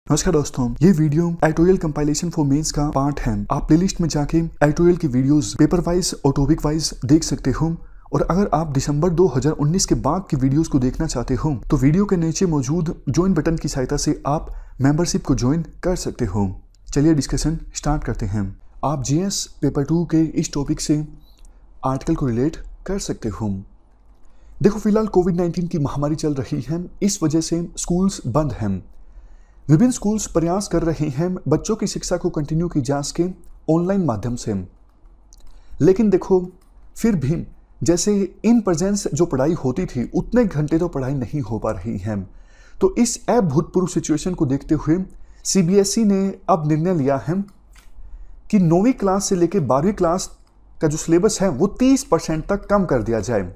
नमस्कार दोस्तों, ये video editorial compilation for mains का पार्ट है। आप प्लेलिस्ट में जाके एडिटोरियल की वीडियोस पेपर वाइज और टॉपिक वाइज देख सकते हो। और अगर आप दिसंबर 2019 के बाद की वीडियोस को देखना चाहते हो तो वीडियो के नीचे मौजूद ज्वाइन बटन की सहायता से आप मेंबरशिप को ज्वाइन कर सकते हो। चलिए डिस्कशन स्टार्ट करते हैं। आप जीएस पेपर 2 के इस टॉपिक से आर्टिकल को रिलेट कर सकते हो। देखो, फिलहाल कोविड-19 की महामारी चल रही है, इस वजह से स्कूल्स बंद हैं। विभिन्न स्कूल्स प्रयास कर रहे हैं बच्चों की शिक्षा को कंटिन्यू की जा सके ऑनलाइन माध्यम से। लेकिन देखो, फिर भी जैसे इन प्रेजेंस जो पढ़ाई होती थी उतने घंटे तो पढ़ाई नहीं हो पा रही है। तो इस अभूतपूर्व सिचुएशन को देखते हुए सीबीएसई ने अब निर्णय लिया है कि 9वीं क्लास से लेकर 12वीं क्लास का जो सिलेबस है वो 30% तक कम कर दिया जाए।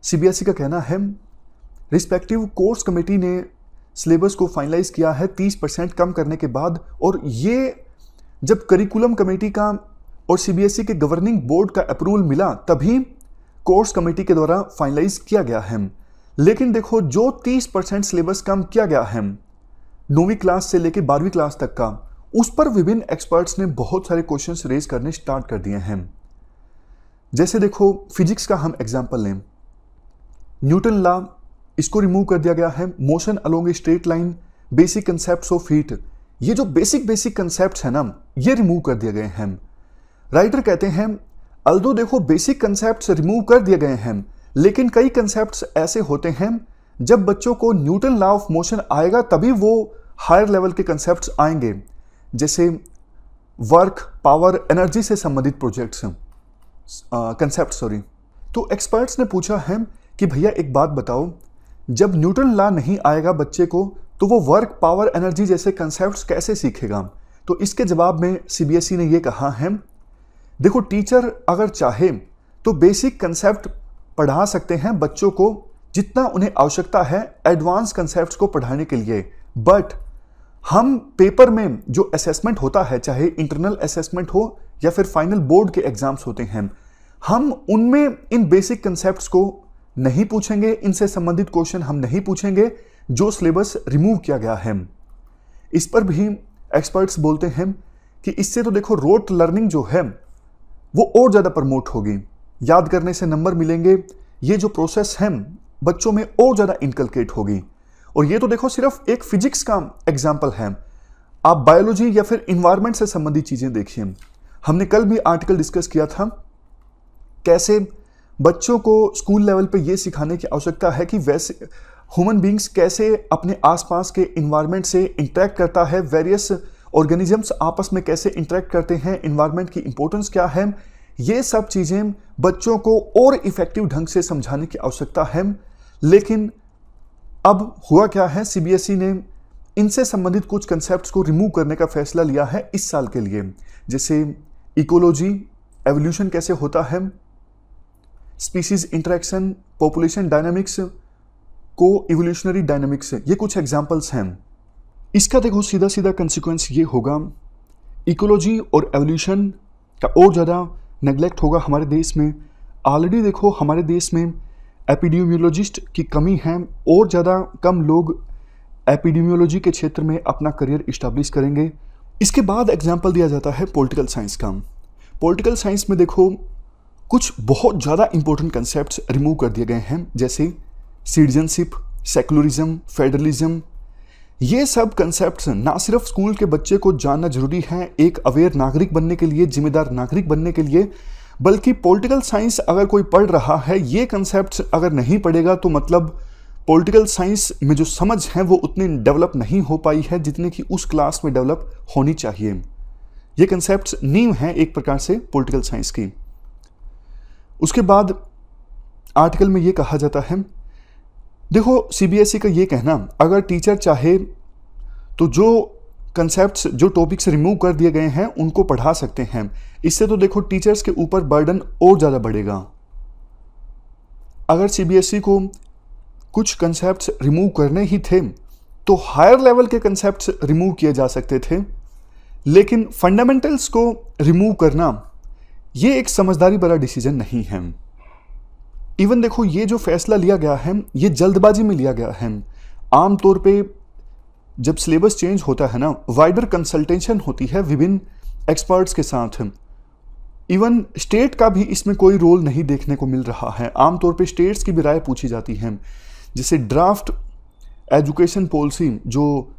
सीबीएसई का कहना है रिस्पेक्टिव कोर्स कमेटी ने सिलेबस को फाइनलाइज किया है 30% कम करने के बाद, और ये जब करिकुलम कमेटी का और सीबीएसई के गवर्निंग बोर्ड का अप्रूवल मिला तभी कोर्स कमेटी के द्वारा फाइनलाइज किया गया है। लेकिन देखो, जो 30% सिलेबस कम किया गया है 9वीं क्लास से लेकर 12वीं क्लास तक का, उस पर विभिन्न एक्सपर्ट्स ने बहुत सारे क्वेश्चंस रेज करने स्टार्ट कर दिए हैं। जैसे देखो, फिजिक्स का हम एग्जाम्पल लें, न्यूटन लॉ इसको रिमूव कर दिया गया है। Motion along a straight line, basic concepts of heat, ये जो बेसिक कंसेप्ट्स है ना, ये रिमूव कर दिए गए हैं। राइटर कहते हैं अल्दो देखो बेसिक कंसेप्ट्स रिमूव कर दिए गए हैं, लेकिन कई कंसेप्ट्स ऐसे होते हैं जब बच्चों को न्यूटन लॉ ऑफ मोशन आएगा तभी वो हायर लेवल के कंसेप्ट्स आएंगे, जैसे वर्क, पावर, एनर्जी से संबंधित प्रोजेक्ट्स कंसेप्ट। तो एक्सपर्ट्स ने पूछा है कि भैया एक बात बताओ, जब न्यूटन लॉ नहीं आएगा बच्चे को तो वो वर्क, पावर, एनर्जी जैसे कंसेप्ट्स कैसे सीखेगा? तो इसके जवाब में सीबीएसई ने ये कहा है, देखो टीचर अगर चाहे तो बेसिक कंसेप्ट पढ़ा सकते हैं बच्चों को जितना उन्हें आवश्यकता है एडवांस कंसेप्ट्स को पढ़ाने के लिए, बट हम पेपर में जो असेसमेंट होता है, चाहे इंटरनल असेसमेंट हो या फिर फाइनल बोर्ड के एग्जाम्स होते हैं, हम उनमें इन बेसिक कंसेप्ट्स को नहीं पूछेंगे, इनसे संबंधित क्वेश्चन हम नहीं पूछेंगे जो सिलेबस रिमूव किया गया है। इस पर भी एक्सपर्ट्स बोलते हैं कि इससे तो देखो रोट लर्निंग जो है वो और ज़्यादा प्रमोट होगी, याद करने से नंबर मिलेंगे, ये जो प्रोसेस है बच्चों में और ज़्यादा इनकलकेट होगी। और ये तो देखो सिर्फ एक फिजिक्स का एग्जाम्पल है, आप बायोलॉजी या फिर इन्वायरमेंट से संबंधित चीज़ें देखिए। हमने कल भी आर्टिकल डिस्कस किया था कैसे बच्चों को स्कूल लेवल पे ये सिखाने की आवश्यकता है कि वैसे ह्यूमन बींग्स कैसे अपने आसपास के इन्वायरमेंट से इंटरेक्ट करता है, वेरियस ऑर्गेनिजम्स आपस में कैसे इंटरेक्ट करते हैं, इन्वायरमेंट की इंपॉर्टेंस क्या है, ये सब चीज़ें बच्चों को और इफेक्टिव ढंग से समझाने की आवश्यकता है। लेकिन अब हुआ क्या है, सीबीएसई ने इनसे संबंधित कुछ कंसेप्ट्स को रिमूव करने का फैसला लिया है इस साल के लिए, जैसे इकोलॉजी, एवोल्यूशन कैसे होता है, स्पीसीज इंटरेक्शन, पॉपुलेशन डायनामिक्स, को इवोल्यूशनरी डायनामिक्स, ये कुछ एग्जांपल्स हैं। इसका देखो सीधा सीधा कंसिक्वेंस ये होगा, इकोलॉजी और एवोल्यूशन का और ज़्यादा नेग्लेक्ट होगा हमारे देश में। ऑलरेडी देखो हमारे देश में एपिडेमियोलॉजिस्ट की कमी है, और ज़्यादा कम लोग एपिडेमियोलॉजी के क्षेत्र में अपना करियर इस्टेब्लिश करेंगे। इसके बाद एग्जाम्पल दिया जाता है पॉलिटिकल साइंस का। पॉलिटिकल साइंस में देखो कुछ बहुत ज़्यादा इंपॉर्टेंट कंसेप्ट्स रिमूव कर दिए गए हैं, जैसे सिटीजनशिप, सेकुलरिज्म, फेडरलिज्म। ये सब कंसेप्ट्स ना सिर्फ स्कूल के बच्चे को जानना जरूरी है एक अवेयर नागरिक बनने के लिए, जिम्मेदार नागरिक बनने के लिए, बल्कि पॉलिटिकल साइंस अगर कोई पढ़ रहा है, ये कंसेप्ट्स अगर नहीं पढ़ेगा तो मतलब पॉलिटिकल साइंस में जो समझ है वो उतनी डेवलप नहीं हो पाई है जितने कि उस क्लास में डेवलप होनी चाहिए। ये कंसेप्ट्स नींव हैं एक प्रकार से पॉलिटिकल साइंस की। उसके बाद आर्टिकल में ये कहा जाता है, देखो सीबीएसई का ये कहना, अगर टीचर चाहे तो जो कंसेप्ट्स, जो टॉपिक्स रिमूव कर दिए गए हैं उनको पढ़ा सकते हैं। इससे तो देखो टीचर्स के ऊपर बर्डन और ज़्यादा बढ़ेगा। अगर सीबीएसई को कुछ कंसेप्ट्स रिमूव करने ही थे तो हायर लेवल के कंसेप्ट्स रिमूव किए जा सकते थे, लेकिन फंडामेंटल्स को रिमूव करना ये एक समझदारी भरा डिसीजन नहीं है। इवन देखो ये जो फैसला लिया गया है ये जल्दबाजी में लिया गया है। आमतौर पे जब सिलेबस चेंज होता है ना, वाइडर कंसल्टेशन होती है विभिन्न एक्सपर्ट्स के साथ। इवन स्टेट का भी इसमें कोई रोल नहीं देखने को मिल रहा है। आमतौर पे स्टेट्स की भी राय पूछी जाती है। जैसे ड्राफ्ट एजुकेशन पॉलिसी, जो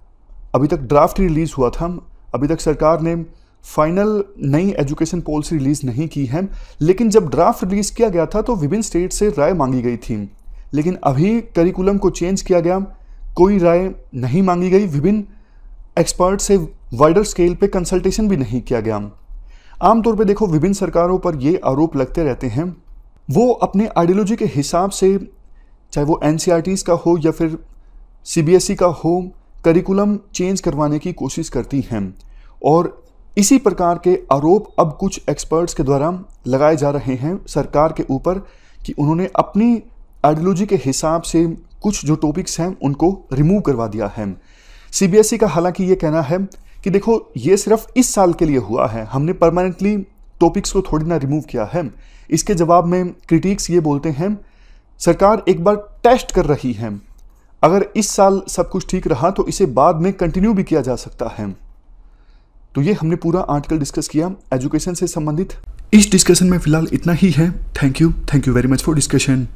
अभी तक ड्राफ्ट रिलीज हुआ था, अभी तक सरकार ने फाइनल नई एजुकेशन पॉलिसी रिलीज नहीं की है, लेकिन जब ड्राफ्ट रिलीज किया गया था तो विभिन्न स्टेट से राय मांगी गई थी। लेकिन अभी करिकुलम को चेंज किया गया, कोई राय नहीं मांगी गई, विभिन्न एक्सपर्ट से वाइडर स्केल पे कंसल्टेशन भी नहीं किया गया। आमतौर पे देखो, विभिन्न सरकारों पर ये आरोप लगते रहते हैं, वो अपने आइडियोलॉजी के हिसाब से, चाहे वो एनसीईआरटीज़ का हो या फिर सीबीएसई का हो, करिकुलम चेंज करवाने की कोशिश करती हैं। और इसी प्रकार के आरोप अब कुछ एक्सपर्ट्स के द्वारा लगाए जा रहे हैं सरकार के ऊपर कि उन्होंने अपनी आइडियोलॉजी के हिसाब से कुछ जो टॉपिक्स हैं उनको रिमूव करवा दिया है। सीबीएसई का हालांकि ये कहना है कि देखो, ये सिर्फ इस साल के लिए हुआ है, हमने परमानेंटली टॉपिक्स को थोड़ी ना रिमूव किया है। इसके जवाब में क्रिटिक्स ये बोलते हैं, सरकार एक बार टेस्ट कर रही है, अगर इस साल सब कुछ ठीक रहा तो इसे बाद में कंटिन्यू भी किया जा सकता है। तो ये हमने पूरा आर्टिकल डिस्कस किया एजुकेशन से संबंधित। इस डिस्कशन में फिलहाल इतना ही है। Thank you very much for discussion.